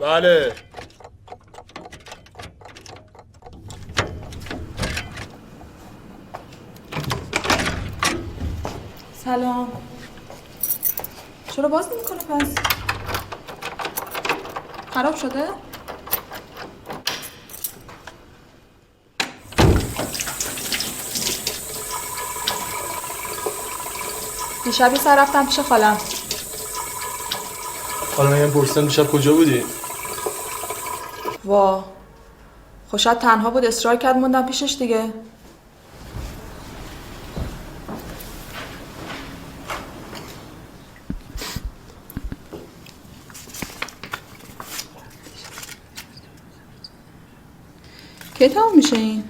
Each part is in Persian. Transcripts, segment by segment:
بله. سلام. چرا باز نمیکنه پس؟ خراب شده؟ دیشب یه سر رفتم پیش خالم. حالا من پرسیدم دیشب کجا بودی؟ وا خوشت تنها بود اصرار کرد موندم پیشش دیگه. کی تموم میشه این؟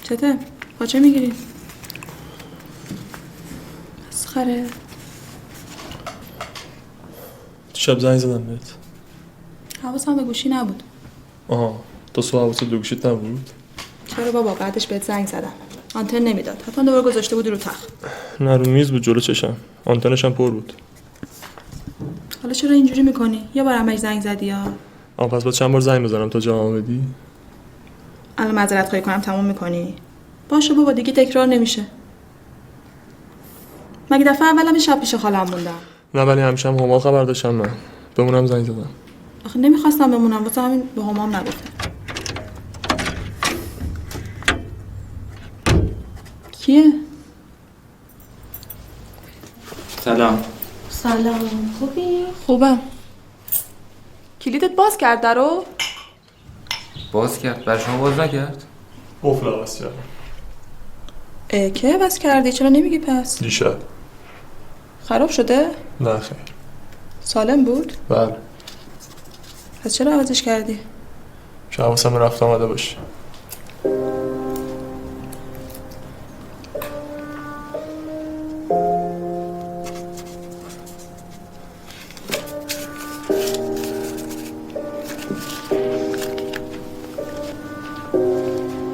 چته؟ پاچه میگیری؟ مسخره. شب زنگ زدم بهت. حواسم به گوشی نبود. آها تو صبح حواست به گوشیت نبود؟ چرا بابا بعدش بهت زنگ زدم. آنتن نمیداد. حتما دوباره گذاشته بودی رو تخت. نه رو میز بود جلو چشم. آنتنش هم پر بود. حالا چرا اینجوری میکنی؟ یه بارم بهش زنگ زدی یا؟ پس باید چند بار زنگ بزنم تا جواب بدی؟ الان معذرت خواهی کنم تموم میکنی؟ باشه بابا دیگه تکرار نمیشه. مگه دفعه اولم شب پیش خالم موندم؟ نه ولی همیشه هم هما خبر داشتم من. بمونم زنگ زدم. آخه نمیخواستم بمونم واسه همین به همام نگفتم. کیه؟ سلام. سلام. خوبی؟ خوبم. کلیدت باز کرد درو؟ باز کرد. برای شما باز نکرد؟ قفل عوض کردم. که باز کردی؟ چرا نمیگی پس؟ دیشب. خراب شده؟ نه خیر. سالم بود؟ بله. پس چرا عوضش کردی؟ که حواسم رفت آمده باشه.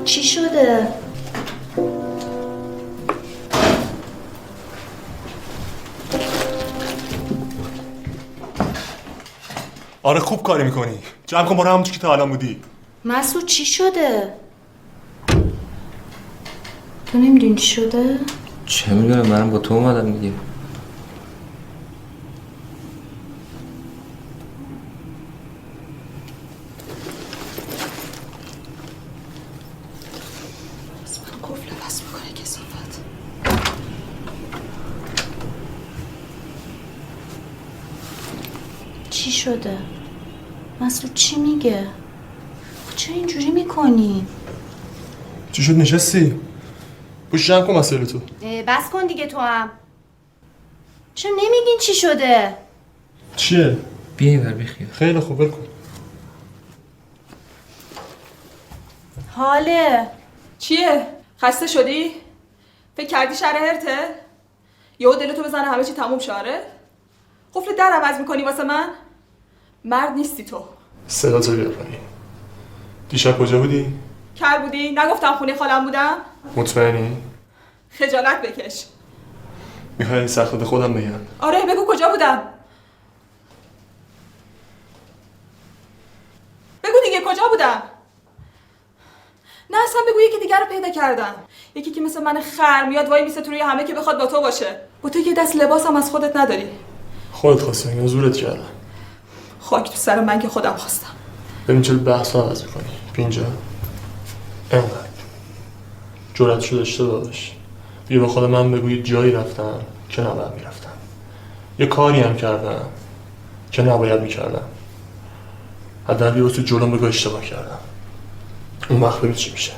چی شده؟ آره خوب کاری میکنی. جمع کن برو همونجا که تا الان بودی. مسعود چی شده؟ تو نمیدونی چی شده؟ چه میدونم منم با تو اومدم دیگه. قفل بس میکنه کثافت. چی شده؟ مسعود چی میگه؟ چرا اینجوری میکنی؟ چی شد نشستی؟ پوش جمع کن مسئله تو. بس کن دیگه تو هم. چرا نمیگین چی شده؟ چیه؟ بیا اینور بخیر. خیلی خوب ول کن. حاله چیه؟ خسته شدی؟ فکر کردی شهر هرته؟ یهو دلتو بزنه همه چی تموم شاره؟ قفل در عوض میکنی واسه من؟ مرد نیستی تو. صدا تو بیار پایین. دیشب کجا بودی؟ کر بودی؟ نگفتم خونه خالم بودم؟ مطمئنی؟ خجالت بکش. میخوای این سخت خودم بگم؟ آره بگو کجا بودم؟ بگو دیگه کجا بودم؟ نه اصلا بگو یکی دیگر رو پیدا کردم. یکی که مثل من خر میاد وای میسه تو روی همه که بخواد با تو باشه. با تو یه دست لباسم از خودت نداری. خودت خواستی یا زورت کردم؟ خاک تو سر من که خودم خواستم. ببین چرا بحث رو عوض میکنی؟ اینجا انقدر جرأتشو داشته باش بیا به خود من بگو یه جایی رفتم که نباید میرفتم، یه کاری هم کردم که نباید میکردم، حداقل بیا تو جلوم بگو اشتباه کردم. اون وقت ببین چی میشه.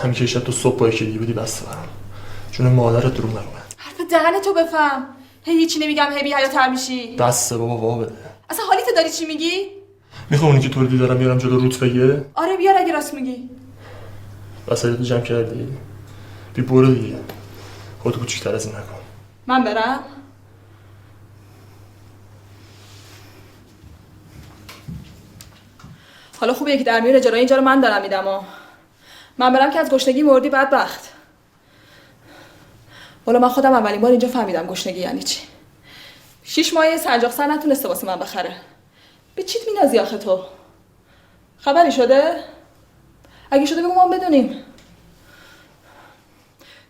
همین که شب تو صبح با یکی دیگه بودی بسته برام. جون مادرت دروغ نگو. حرف دهنتو بفهم. هیچی نمیگم بی حیاتر میشی. بسته بابا وا بده. اصلا حالیت داری چی میگی؟ میخوام اونی که توردی دارم بیارم جلو روت بگه؟ آره بیار اگه راست میگی. وسایلتو جمع کردی؟ بی برو دیگه. خودتو کوچیک‌تر از این نکن. من برم؟ حالا خوبه یکی در میون اجاره اینجا رو من دارم میدم من برم که از گشنگی مردی بدبخت. والا من خودم اولین بار اینجا فهمیدم گشنگی یعنی چی. 6 ماه سنجاق سر نتونسته واسه من بخره. به چیت مینازی آخه تو؟ خبری شده؟ اگه شده بگو ما بدونیم.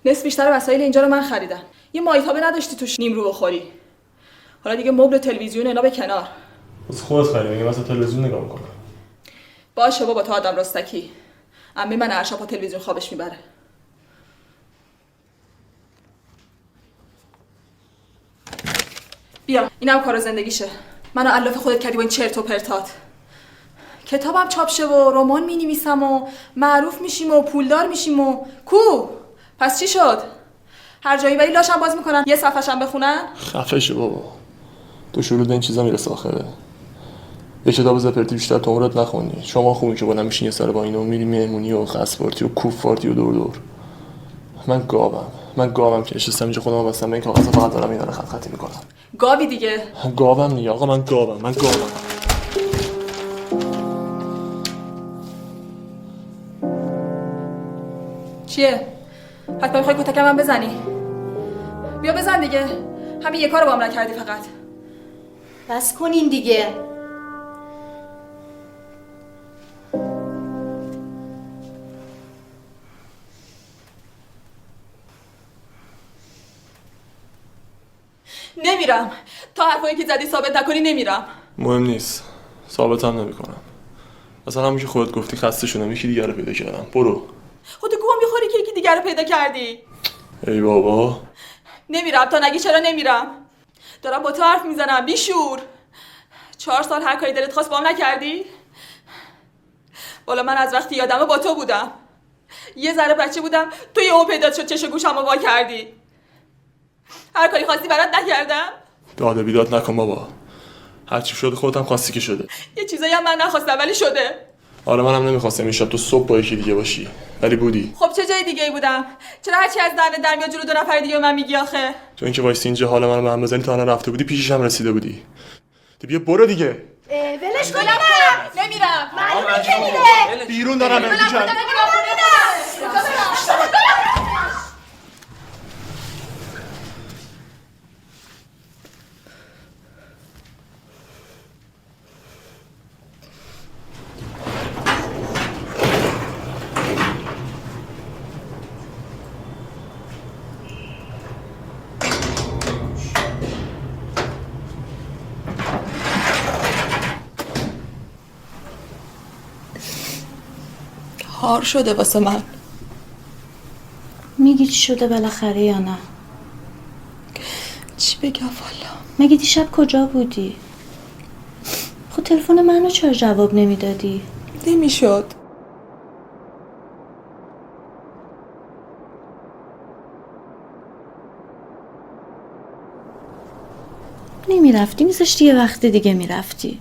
نصف بیشتر وسایل اینجا رو من خریدم. یه مایتابه نداشتی توش نیم رو بخوری. حالا دیگه مبل تلویزیون اینا به کنار. از خودت خریدی، میگه مثلا تلویزیون نگاه میکنم. باشه بابا، تو آدم راستکی. عمه من هر شب با تلویزیون خوابش میبره. بیا اینم کار زندگیشه. منو الاف خودت کردی با این چرت و پرتات. کتابم چاپ شه و رمان مینویسم و معروف میشیم و پولدار میشیم و کو؟ پس چی شد؟ هر جایی بری لاشم باز میکنن یه صفحه‌شم بخونن؟ خفه شو بابا. تو شروع به این چیزا میرسه آخره. یه کتاب زپرتی بیشتر تو عمرت نخوندی. شما خوبی که بلند میشین یه سر با اینو میری مهمونی و خسپارتی و کوفارتی و دور. من گاوم که نشستم اینجا خودم واسم این کاغذا فقط دارم اینا رو خط خطی میکنم. گاوی دیگه. گاوم نیه آقا، من گاوم. چیه؟ حتما میخوای کتکم من بزنی؟ بیا بزن دیگه. همین یه کار با هم نکردی فقط. بس کنین دیگه. نمیرم. تا حرفایی که زدی ثابت نکنی نمیرم. مهم نیست. ثابتم نمیکنم. مثلا همون که خودت گفتی خسته شدم یکی دیگه رو پیدا کردم. برو. خودت گوهم میخوری که یکی دیگر رو پیدا کردی. ای بابا. نمیرم. تا نگی چرا نمیرم. دارم با تو حرف میزنم بیشور. 4 سال هر کاری دلت خواست با هم نکردی؟ والا من از وقتی یادمه با تو بودم. یه ذره بچه بودم تو یهو پیدا شد چش و گوشمو وا کردی. هر کاری خواستی برات نکردم. داد بیداد نکن بابا. هرچی شده خودت هم خواستی که شده. یه چیزایی هم من نخواستم ولی شده. آره منم نمیخواستم این شب تو صبح با یکی دیگه باشی ولی بودی. خب چه جای دیگه ای بودم؟ چرا هرچی از دهنت در میاد جلو 2 نفر دیگه من میگی آخه؟ تو اینکه وایسی اینجا حال منو به هم بزنی تا الان رفته بودی پیشش هم رسیده بودی. تو بیا برو دیگه. ولش کن. نمیرم. معلومه که میره. بیرون دارم میگم. هار شده واسه من. میگی چی شده بالاخره یا نه؟ چی بگم والا؟ مگه دیشب کجا بودی؟ خود تلفن منو چرا جواب نمیدادی؟ نمیشد. نمیرفتی؟ میذاشتی یه وقت دیگه میرفتی.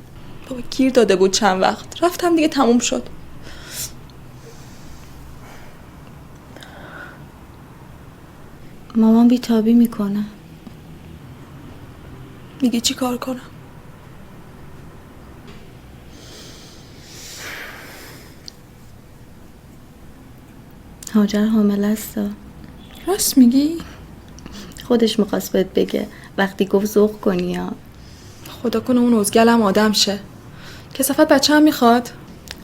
بابا گیر داده بود چند وقت. رفتم دیگه تموم شد. مامان بیتابی میکنه. میگه چی کار کنم؟ هاجر حامله است. راست میگی؟ خودش میخواست بهت بگه وقتی گفت ذوق کنی یا. خدا کنه اون ازگلم آدم شه. کثافت بچه هم میخواد؟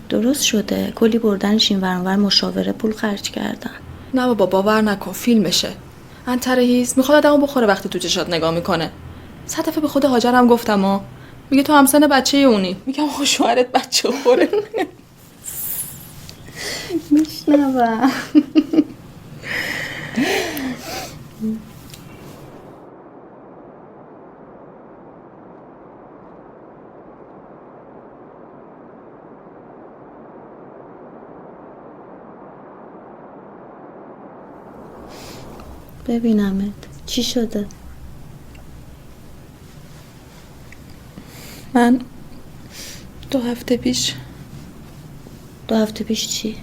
درست شده. کلی بردنش این ور اون ور مشاوره پول خرج کردن. نه بابا باور نکن فیلمشه. انتره هیز میخواد آدمو بخوره وقتی تو چشات نگاه میکنه. 100 دفعه به خود هاجرم گفتم میگه تو همسن بچه اونی. میگم آخه شوهرت بچه خوره. میشنوم. ببینمت چی شده؟ من 2 هفته پیش 2 هفته پیش چی؟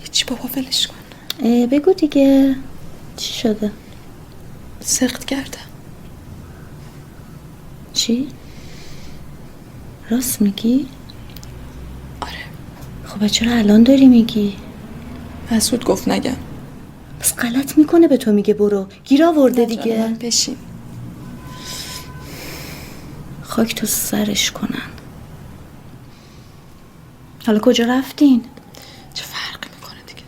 هیچی بابا ولش کن. بگو دیگه چی شده؟ سخت کردم. چی؟ راست میگی؟ آره. خب چرا الان داری میگی؟ مسعود گفت نگم. بس غلط میکنه به تو میگه برو. گیر آورده دیگه. بشین. خاک تو سرش کنن. حالا کجا رفتین؟ چه فرقی میکنه دیگه؟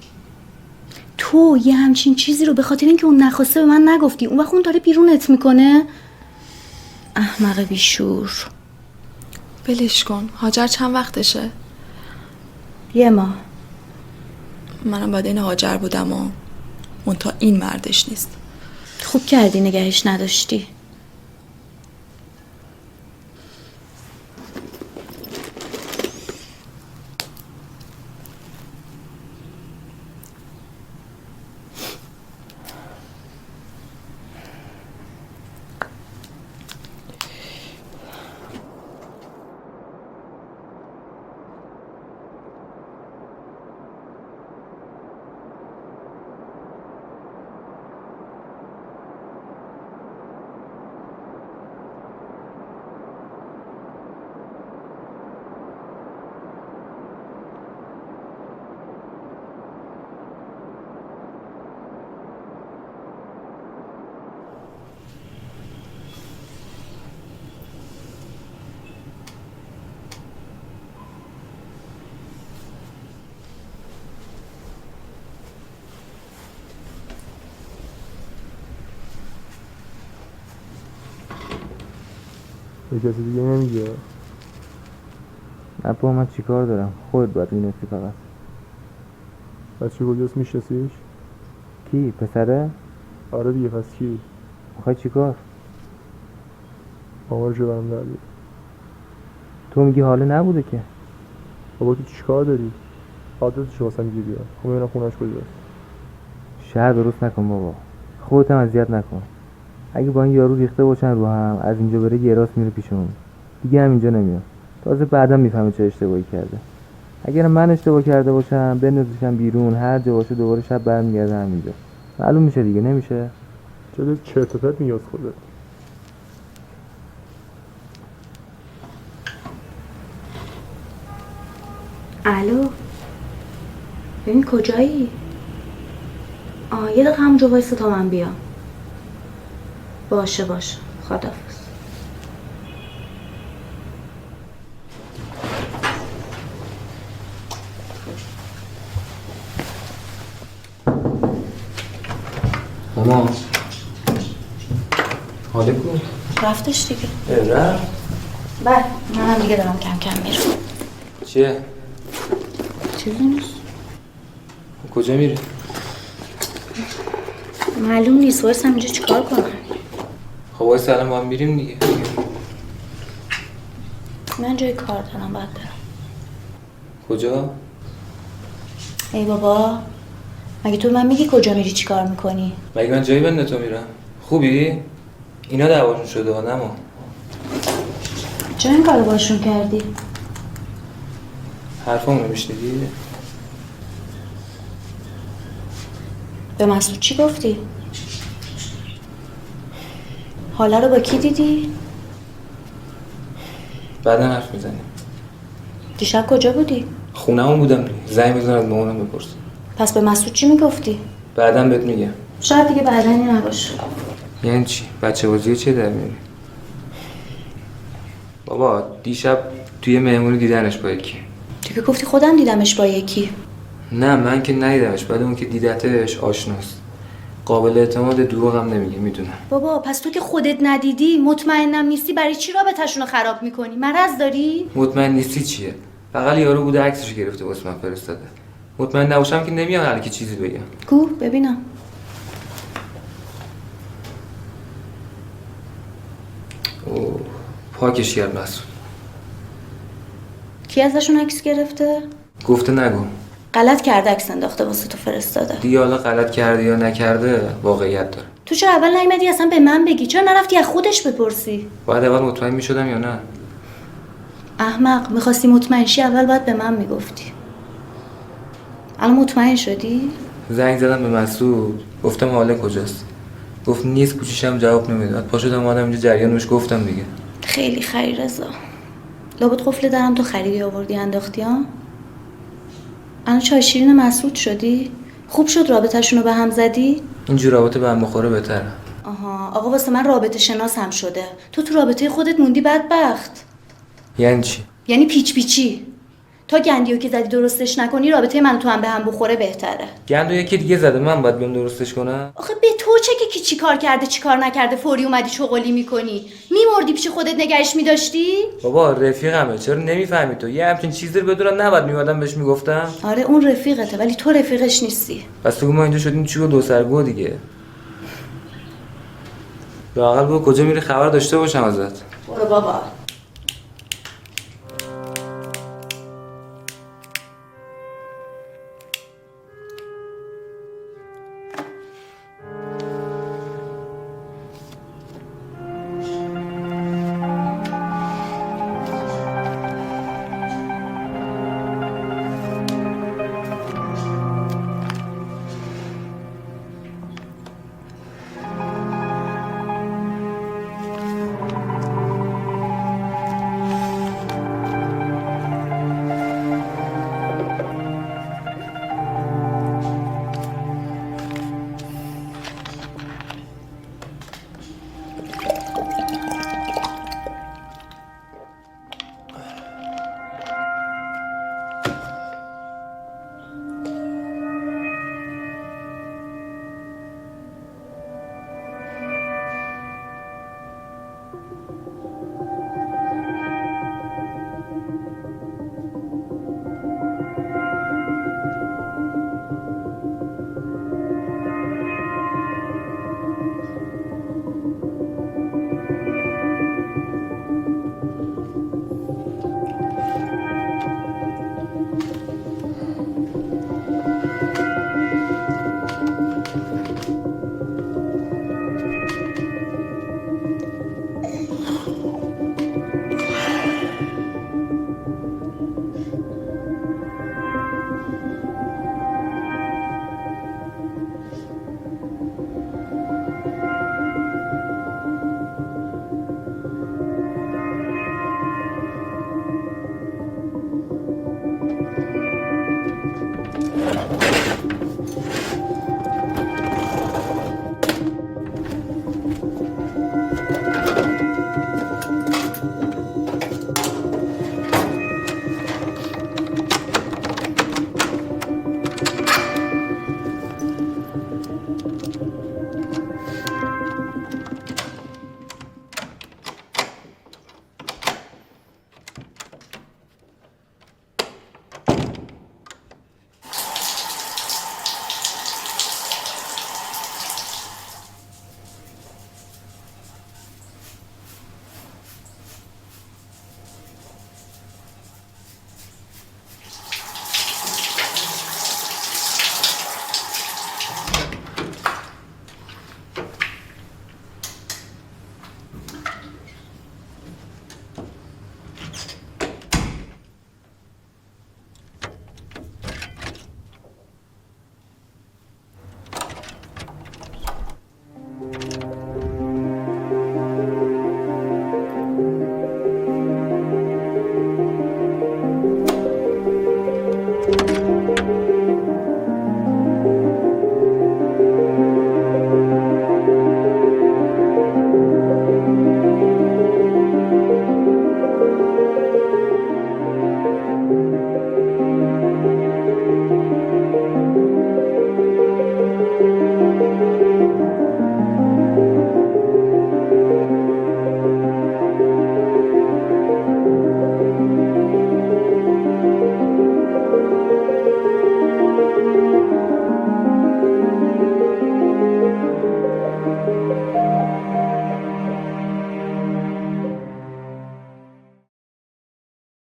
تو یه همچین چیزی رو به خاطر اینکه اون نخواسته به من نگفتی، اون وقت اون داره بیرونت میکنه؟ احمق بیشور. بلش کن. هاجر چند وقتشه؟ 1 ماه. منم بعد این هاجر بودم و اون تا این مردش نیست. خوب کردی نگهش نداشتی. به کسی دیگه نمیگه؟ نه با من چیکار دارم؟ خودت باید می‌دونستی فقط. بچه کجاست میشناسیش؟ کی؟ پسره؟ آره دیگه، پس کی؟ میخوای چیکار؟ آمارشو برم دردی. تو میگی حاله نبوده که. بابا تو چیکار داری؟ آدرسشو واسم میگی بیا. خب ببینم خونش کجاست. شهر درست نکن بابا. خودت هم اذیت نکن. اگه با این یارو ریخته باشن رو هم، از اینجا بره یه راست میره پیش اون. دیگه هم اینجا نمیاد. تازه بعدا میفهمه چه اشتباهی کرده. اگر من اشتباه کرده باشم بندازشم بیرون، هر جا باشه دوباره شب برمیگرده همینجا. معلوم میشه دیگه، نمیشه؟ چرا چرت و پرت میگی از خودت؟ الو، ببین کجایی؟ یه دقیقه همونجا وایسا تا من بیام. باشه خداحافظ. ماما حاله کو؟ رفتش دیگه. رفت؟ بله، منم دیگه دارم کم کم میرم. چیه؟ چیزی نیست. کجا میری؟ معلوم نیست، وایسم اینجا چیکار کنم. خب وایسا الان با هم میریم دیگه. من جای کار دارم، باید برم. کجا؟ ای بابا، مگه تو من میگی کجا میری چیکار میکنی؟ مگه من جایی بنده تو میرم؟ خوبی؟ اینا دعواشون شده ها، نما. چرا این کارو باشون کردی؟ حرفامونو میشنیدی؟ به مسعود چی گفتی؟ حالا رو با کی دیدی؟ بعدا حرف میزنیم. دیشب کجا بودی؟ خونه‌مون بودم دیگه. زنگ بزن از مامانم بپرس. پس به مسعود چی میگفتی؟ بعدا بهت میگم. شاید دیگه بعدنی نباشه. یعنی چی؟ بچه بازی چه در میاری؟ بابا دیشب توی مهمونی دیدنش با یکی. تو که گفتی خودم دیدمش با یکی. نه من که ندیدمش، بعد اون که دیدتش آشناست. قابل اعتماد، دروغ هم نمیگه، میدونم. بابا پس تو که خودت ندیدی، مطمئنم نیستی، برای چی رابطه‌شون رو خراب میکنی؟ مرض داری؟ مطمئن نیستی چیه؟ بغل یارو بوده عکسش گرفته واسه من فرستاده. مطمئن نباشم که نمیام هر کی چیزی بگم. کو ببینم. اوه پاکش کرد مسعود. کی ازشون عکس گرفته؟ گفته نگو. غلط کرده عکس انداخته واسه تو فرستاده. دیگه حالا غلط کرده یا نکرده واقعیت داره. تو چرا اول نیومدی اصلا به من بگی؟ چرا نرفتی از خودش بپرسی؟ باید اول مطمئن میشدم یا نه؟ احمق، میخواستی مطمئن شی اول باید به من میگفتی. الان مطمئن شدی؟ زنگ زدم به مسعود، گفتم حاله کجاست؟ گفت نیست، کوچیشم جواب نمیداد. پا شدم اومدم اینجا جریانش گفتم دیگه. خیلی خری رضا. لابد قفل درم تو خریدی آوردی انداختی ها؟ الان چای شیرین مسعود شدی؟ خوب شد رابطه‌شون رو به هم زدی؟ اینجور رابطه به هم بخوره بهتره. آها، آقا واسه من رابطه شناس هم شده. تو رابطه خودت موندی بدبخت. یعنی چی؟ یعنی پیچ پیچی. تا گندیو که زدی درستش نکنی رابطه من و تو هم به هم بخوره بهتره. گندو یکی دیگه زده، من باید بیام درستش کنم؟ آخه به تو چه که کی چی کار کرده چی کار نکرده فوری اومدی چغلی میکنی؟ میمردی پیش خودت نگهش میداشتی؟ بابا رفیقمه، چرا نمیفهمی تو؟ یه همچین چیزی رو بدونم نباید میومدم بهش میگفتم؟ آره اون رفیقته ولی تو رفیقش نیستی. پس تو ما اینجا شدیم چی و دو سرگو دیگه. لااقل بگو کجا میری خبر داشته باشم ازت. برو بابا.